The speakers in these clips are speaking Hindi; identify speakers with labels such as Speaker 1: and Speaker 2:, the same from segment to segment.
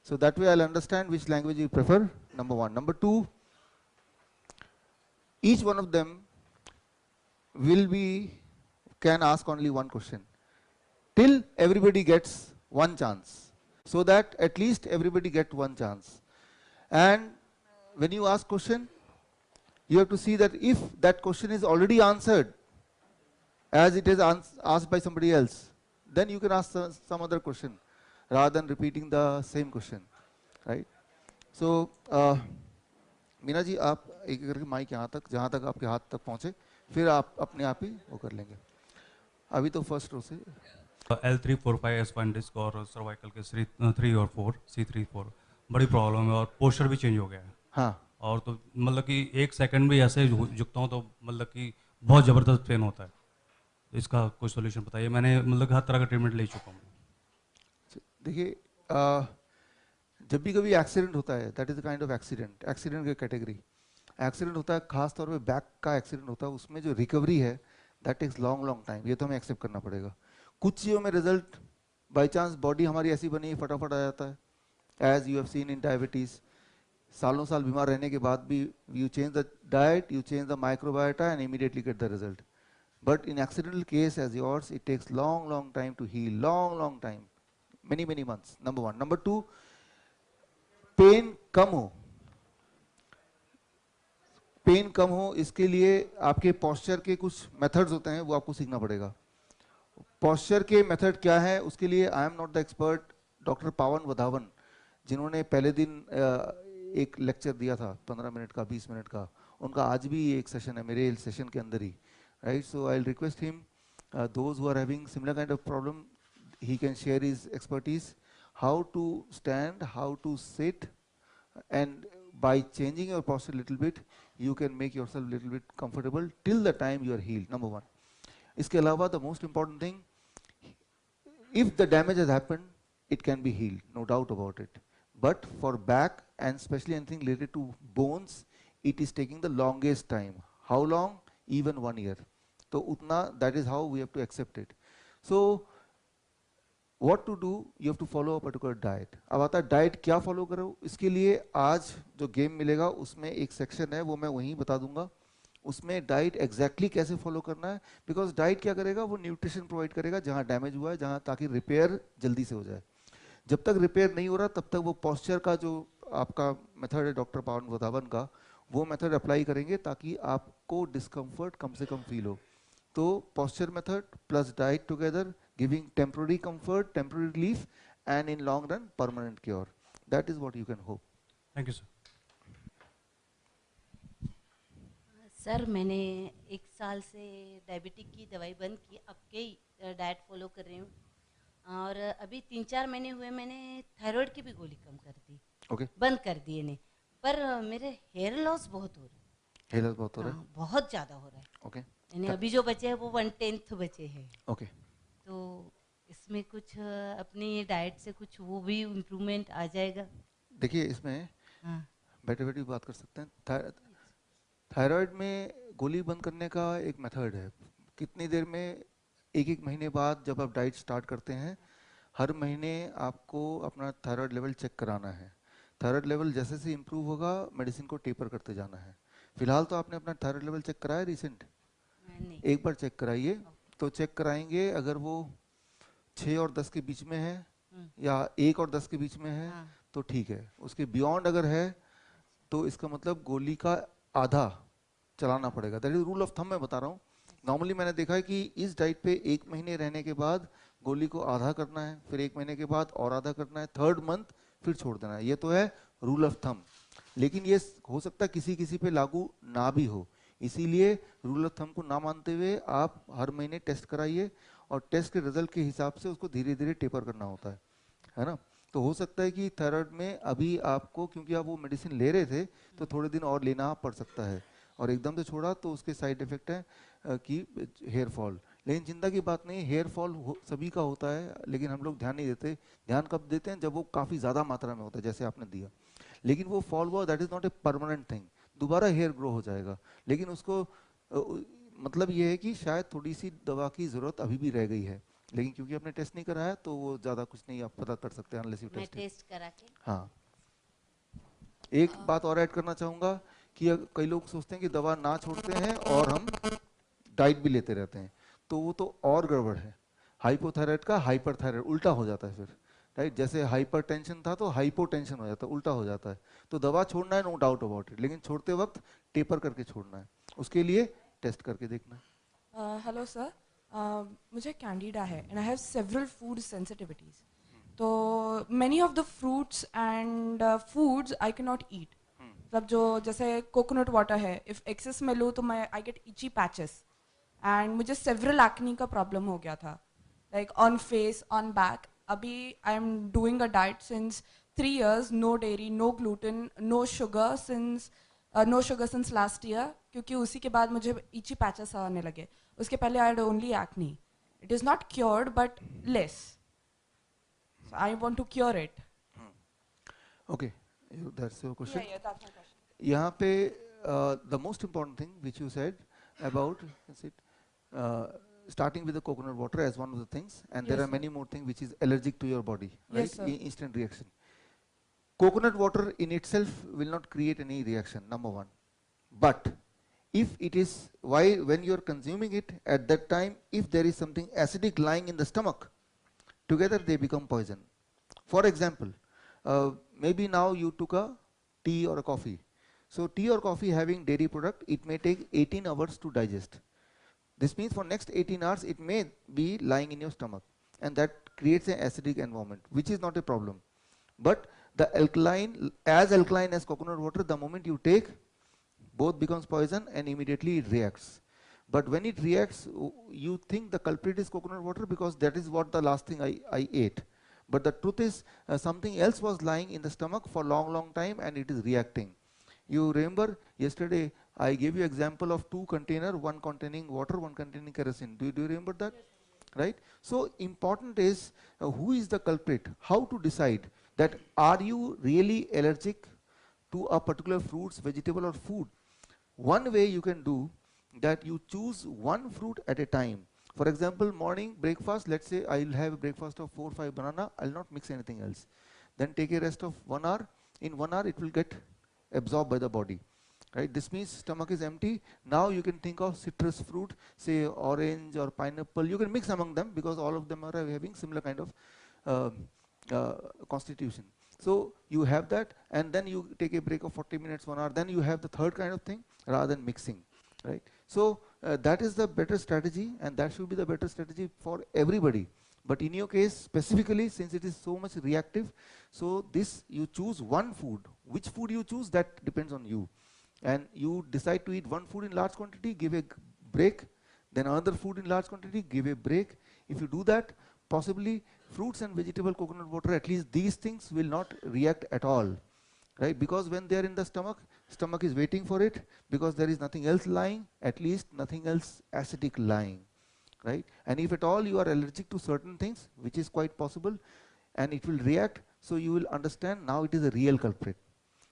Speaker 1: So that way I'll understand which language you prefer, number one. Number two, each one of them can ask only one question till everybody gets one chance, so that at least everybody get one chance. And when you ask question, you have to see that if that question is already answered as it is asked by somebody else, then you can ask some other question rather than repeating the same question, right? So Meena ji आप एक एक करके माइक यहाँ तक, जहाँ तक आपके हाथ तक पहुँचे, फिर आप अपने आप ही वो कर लेंगे. अभी तो फर्स्ट रो से
Speaker 2: L345S1 डिस्क और सर्वाइकल के C3 और 4 C3-4 बड़ी प्रॉब्लम है और पोस्चर भी चेंज हो गया है.
Speaker 1: हाँ.
Speaker 2: और तो मतलब कि एक सेकंड भी ऐसे झुकता हूँ तो मतलब कि बहुत ज़बरदस्त पेन होता है. इसका कोई सोल्यूशन बताइए. मैंने मतलब हर तरह का ट्रीटमेंट ले चुका हूँ.
Speaker 1: देखिए जब भी कभी एक्सीडेंट होता है, that is the kind of accident की कैटेगरी. एक्सीडेंट होता है, खास तौर पे बैक का एक्सीडेंट होता है, उसमें जो रिकवरी है दैट टेक्स लॉन्ग टाइम. ये तो हमें एक्सेप्ट करना पड़ेगा. कुछ चीज़ों में रिजल्ट बाई चांस, बॉडी हमारी ऐसी बनी है फटाफट आ जाता है, as you have seen in diabetes. सालों साल बीमार रहने के बाद भी you change the diet, you change the microbiota and immediately get the result. But in accidental case as yours it takes long time to heal, long time, many months. Number one. Number two, pain कम हो. पेन कम हो इसके लिए आपके पोस्चर के कुछ मेथड्स होते हैं, वो आपको सीखना पड़ेगा. पोस्चर के मेथड क्या है, उसके लिए I am not the expert. Doctor पावन वधावन, जिन्होंने पहले दिन एक लेक्चर दिया था 15 मिनट का, 20 मिनट का, उनका आज भी एक सेशन है मेरे सेशन के अंदर ही, right. So I will request him, those who are having similar kind of problem, he can share his expertise, how to stand, how to sit, and by changing your posture a little bit, you can make yourself a little bit comfortable till the time you are healed. Number one. इसके अलावा the most important thing, if the damage has happened, it can be healed, no doubt about it. But for back and especially anything related to bones, it is taking the longest time. How long? Even 1 year. तो उतना, that is how we have to accept it. So what to do, you have to follow a particular diet. अब आता है डाइट क्या फॉलो करो. इसके लिए आज जो गेम मिलेगा उसमें एक सेक्शन है, वो मैं वहीं बता दूंगा. उसमें डाइट एग्जैक्टली कैसे फॉलो करना है, बिकॉज डाइट क्या करेगा, वो न्यूट्रिशन प्रोवाइड करेगा जहाँ डैमेज हुआ है, जहाँ, ताकि रिपेयर जल्दी से हो जाए. जब तक रिपेयर नहीं हो रहा तब तक वो पॉस्चर का जो आपका मेथड है डॉक्टर पावन वधावन का, वो मेथड अप्लाई करेंगे ताकि आपको डिस्कम्फर्ट कम से कम फील हो. तो posture method plus diet together, giving temporary comfort, temporary relief, and in long run permanent cure. That is what you can hope.
Speaker 2: Thank you, sir.
Speaker 3: Sir मैंने 1 साल से डायबिटिक की दवाई बंद की, अब के डाइट फॉलो कर रही हूँ, और अभी 3-4 महीने हुए मैंने थायराइड की भी गोली कम कर दी.
Speaker 1: Okay.
Speaker 3: बंद कर दिए ने, पर मेरे हेयर लॉस बहुत हो रहा है.
Speaker 1: हेयर लॉस बहुत हो रहा है?
Speaker 3: बहुत ज़्यादा हो रहा है.
Speaker 1: Okay.
Speaker 3: यानी अभी जो बचे हैं वो 1/10 बचे हैं.
Speaker 1: Okay.
Speaker 3: तो इसमें कुछ अपनी डाइट से कुछ वो भी इम्प्रूवमेंट आ जाएगा?
Speaker 1: देखिए इसमें बैठे बात कर सकते हैं. थायराइड में गोली बंद करने का एक मेथड है. कितनी देर में, 1-1 महीने बाद जब आप डाइट स्टार्ट करते हैं, हर महीने आपको अपना थायराइड लेवल चेक कराना है. थायराइड लेवल जैसे से इम्प्रूव होगा, मेडिसिन को टेपर करते जाना है. फिलहाल तो आपने अपना थायराइड लेवल चेक कराया रिसेंट? एक बार चेक कराइए. तो चेक कराएंगे, अगर वो 6 और 10 के बीच में है या 1 और 10 के बीच में है तो ठीक है. उसके बियॉन्ड अगर है तो इसका मतलब गोली का आधा चलाना पड़ेगा. That is rule of thumb मैं बता रहा हूँ. नॉर्मली मैंने देखा है कि इस डाइट पे 1 महीने रहने के बाद गोली को आधा करना है, फिर 1 महीने के बाद और आधा करना है, 3rd मंथ फिर छोड़ देना है. ये तो है रूल ऑफ थंब. लेकिन ये हो सकता है किसी किसी पे लागू ना भी हो, इसीलिए रूल ऑफ थंब को ना मानते हुए आप हर महीने टेस्ट कराइए, और टेस्ट के रिजल्ट के हिसाब से उसको धीरे धीरे टेपर करना होता है ना. तो हो सकता है कि थायराइड में अभी आपको, क्योंकि आप वो मेडिसिन ले रहे थे, तो थोड़े दिन और लेना पड़ सकता है, और एकदम से छोड़ा तो उसके साइड इफेक्ट है कि हेयर फॉल. लेकिन चिंता की बात नहीं, हेयर फॉल सभी का होता है, लेकिन हम लोग ध्यान नहीं देते. ध्यान कब देते हैं, जब वो काफ़ी ज़्यादा मात्रा में होता है, जैसे आपने दिया. लेकिन वो फॉल हुआ, that is not a permanent thing. दोबारा हेयर ग्रो हो जाएगा, लेकिन उसको मतलब ये है कि शायद थोड़ी सी दवा की ज़रूरत अभी भी रह गई है. लेकिन क्योंकि आपने टेस्ट नहीं कराया तो वो ज़्यादा कुछ नहीं आप पता कर सकते हैं अनलेस यू
Speaker 3: मैं
Speaker 1: टेस्ट।
Speaker 3: टेस्ट करा के।
Speaker 1: हाँ, एक बात और ऐड करना चाहूँगा कि कई लोग सोचते हैं कि दवा ना छोड़ते हैं और हम डाइट भी लेते रहते हैं, तो वो तो और गड़बड़ है। हाइपोथायराइड का हाइपरथायराइड उल्टा हो जाता है फिर, राइट? जैसे हाइपरटेंशन था तो हाइपोटेंशन हो जाता है, उल्टा हो जाता है। तो दवा छोड़ना है, नो डाउट अबाउट इट, लेकिन छोड़ते वक्त टेपर करके छोड़ना है, उसके लिए टेस्ट करके देखना है।
Speaker 4: हेलो सर, मुझे कैंडिडा है and I have several food sensitivities. तो many of the fruits and foods I can not eat. मतलब जो जैसे कोकोनट वाटर है, इफ एक्सेस में लूँ तो मैं I get itchy patches and मुझे सेवरल एक्नी का प्रॉब्लम हो गया था, like on face on back. अभी I am doing a diet since 3 years, no dairy no gluten no sugar since last year, क्योंकि उसी के बाद मुझे इची पैचेस आने लगे। उसके पहले I had only acne. It is not cured but less, so I want to cure it.
Speaker 1: Okay, that's your question.
Speaker 4: Yeah, that's my question.
Speaker 1: यहाँ पे the most important thing which you said about starting with the coconut water as one of the things, and there
Speaker 4: Yes,
Speaker 1: are
Speaker 4: sir.
Speaker 1: many more things which is allergic to your body, right?
Speaker 4: Yes, sir.
Speaker 1: Instant reaction. Coconut water in itself will not create any reaction, number one. But if it is, when you are consuming it at that time, if there is something acidic lying in the stomach, together they become poison. For example, maybe now you took a tea or a coffee. So tea or coffee having dairy product, it may take 18 hours to digest. This means for next 18 hours it may be lying in your stomach, and that creates an acidic environment, which is not a problem. But the alkaline, as alkaline as coconut water, the moment you take, both becomes poison and immediately it reacts. But when it reacts, you think the culprit is coconut water because that is what the last thing I ate. But the truth is something else was lying in the stomach for long time and it is reacting. You remember yesterday I gave you example of 2 containers, one containing water, one containing kerosene. Do you remember that? Right? So important is who is the culprit, how to decide that are you really allergic to a particular fruits, vegetable or food. One way you can do that, you choose one fruit at a time. For example, morning breakfast, let's say I'll have a breakfast of 4 or 5 banana, I'll not mix anything else. Then take a rest of 1 hour. In 1 hour it will get absorbed by the body. Right? This means stomach is empty. Now you can think of citrus fruit, say orange or pineapple. You can mix among them because all of them are having similar kind of constitution. So you have that, and then you take a break of 40 minutes, 1 hour. Then you have the third kind of thing rather than mixing. Right? So that is the better strategy, and that should be the better strategy for everybody. But in your case specifically, since it is so much reactive, so this you choose one food. Which food you choose, that depends on you. And you decide to eat one food in large quantity, give a break, then another food in large quantity, give a break. If you do that, possibly fruits and vegetable, coconut water, at least these things will not react at all. Right? Because when they are in the stomach, stomach is waiting for it, because there is nothing else lying, at least nothing else acidic lying. Right? And if at all you are allergic to certain things, which is quite possible, and it will react, so you will understand now it is a real culprit.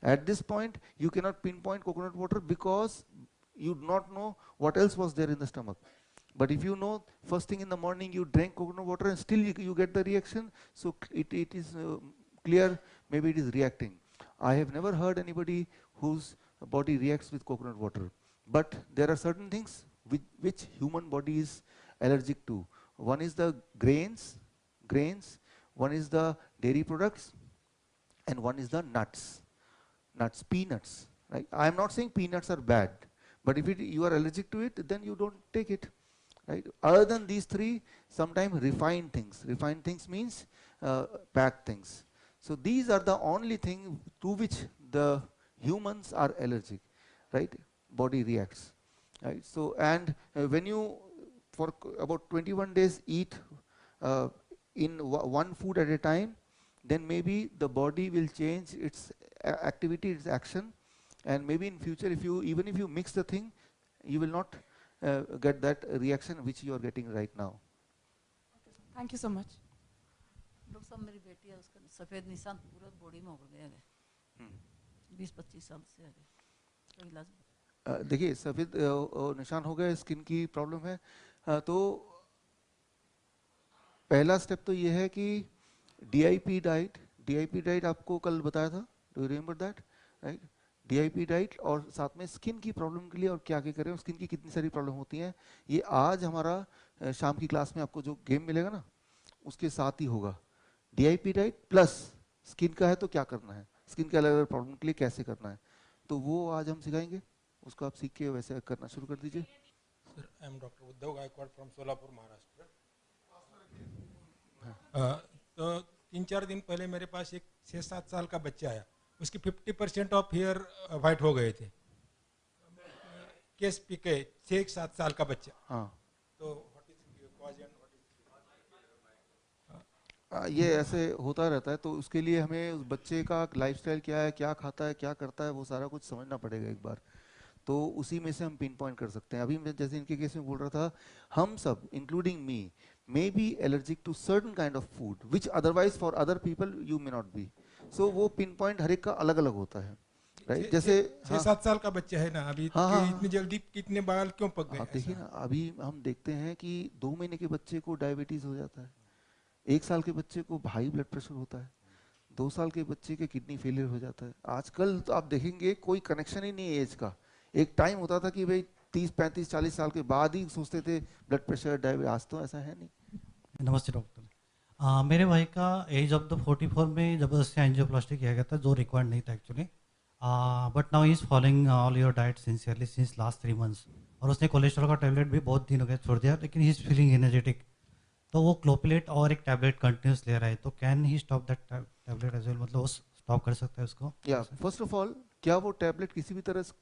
Speaker 1: At this point, you cannot pinpoint coconut water because you do not know what else was there in the stomach. But if you know first thing in the morning you drank coconut water and still you get the reaction, so it is clear maybe it is reacting. I have never heard anybody whose body reacts with coconut water. But there are certain things which human body is allergic to. One is the grains, one is the dairy products, and one is the nuts, peanuts. Right? I am not saying peanuts are bad, but if you are allergic to it, then you don't take it. Right? Other than these three, sometimes refined things. Refined things means packed things. So these are the only thing to which the humans are allergic. Right? Body reacts. Right? So and when you for about 21 days eat in one food at a time, then maybe the body will change its activity, its action, and maybe in future, if you even if you mix the thing, you will not get that reaction which you are getting right now.
Speaker 4: Okay, sir. Thank you so much.
Speaker 5: Doctor साहब मेरी बेटी है, उसका सफ़ेद निशान पूरा बॉडी में उभर गया है, 20-25 साल से है, कोई इलाज?
Speaker 1: देखिए सफ़ेद निशान हो गया, स्किन की प्रॉब्लम है, तो पहला स्टेप तो ये है कि डीआईपी डाइट आपको कल बताया था, do you remember that, right? DIP diet और साथ में स्किन की प्रॉब्लम के लिए और क्या क्या करें, स्किन की कितनी सारी प्रॉब्लम होती हैं, ये आज हमारा शाम की क्लास में आपको जो गेम मिलेगा ना उसके साथ ही होगा। डीआईपी डाइट प्लस स्किन का है तो क्या करना है, स्किन के अलग अलग प्रॉब्लम के लिए कैसे करना है, तो वो आज हम सिखाएंगे, उसको आप सीख के वैसे करना शुरू कर दीजिए।
Speaker 6: Sir, I am doctor Uddhav Gaikwad from Solapur, Maharashtra. तो 3-4 दिन पहले मेरे पास एक 6-7 साल का बच्चा आया, उसकी 50% ऑफ हेयर वाइट हो गए थे, केस पिके, 6-7 साल का बच्चा।
Speaker 1: हाँ,
Speaker 6: तो व्हाट इज कॉज एंड
Speaker 1: ये ऐसे होता रहता है, तो उसके लिए हमें उस बच्चे का लाइफस्टाइल क्या है, क्या खाता है, क्या करता है, वो सारा कुछ समझना पड़ेगा एक बार, तो उसी में से हम पिन पॉइंट कर सकते हैं। अभी मैं जैसे इनके केस में बोल रहा था, हम सब including me may be allergic to certain kind of food which otherwise for other people you may not be, so वो पिन पॉइंट हर एक का अलग अलग होता है, राइट? जैसे
Speaker 6: 6-7 साल का बच्चा है ना अभी,
Speaker 1: हाँ, हाँ,
Speaker 6: इतनी जल्दी कितने बाल क्यों पक गए?
Speaker 1: आप देखिए ना, अभी हम देखते हैं कि 2 महीने के बच्चे को डायबिटीज हो जाता है, 1 साल के बच्चे को हाई ब्लड प्रेशर होता है, 2 साल के बच्चे के किडनी फेलियर हो जाता है। आजकल तो आप देखेंगे कोई कनेक्शन ही नहीं है एज का। एक टाइम होता था कि भाई 30-35-40 साल के बाद ही सोचते थे ब्लड प्रेशर डायबिटीज, आज तो ऐसा है नहीं।
Speaker 7: नमस्ते डॉक्टर। मेरे भाई का एज ऑफ द 44 में ज़बरदस्ती एंजियोप्लास्टी किया गया था, जो रिक्वायर्ड नहीं था actually, but now he is following all your diet sincerely since last 3 months, और उसने कोलेस्ट्रॉल का टैबलेट भी बहुत दिन हो गया छोड़ दिया, लेकिन ही इज़ फीलिंग एनर्जेटिक, तो वो क्लोपिलेट और एक टैबलेट कंटिन्यूस ले रहा है, तो can he stop that tablet as well, मतलब वो स्टॉप कर सकता है उसको?
Speaker 1: या फर्स्ट ऑफ ऑल, क्या वो टैबलेट किसी भी तरह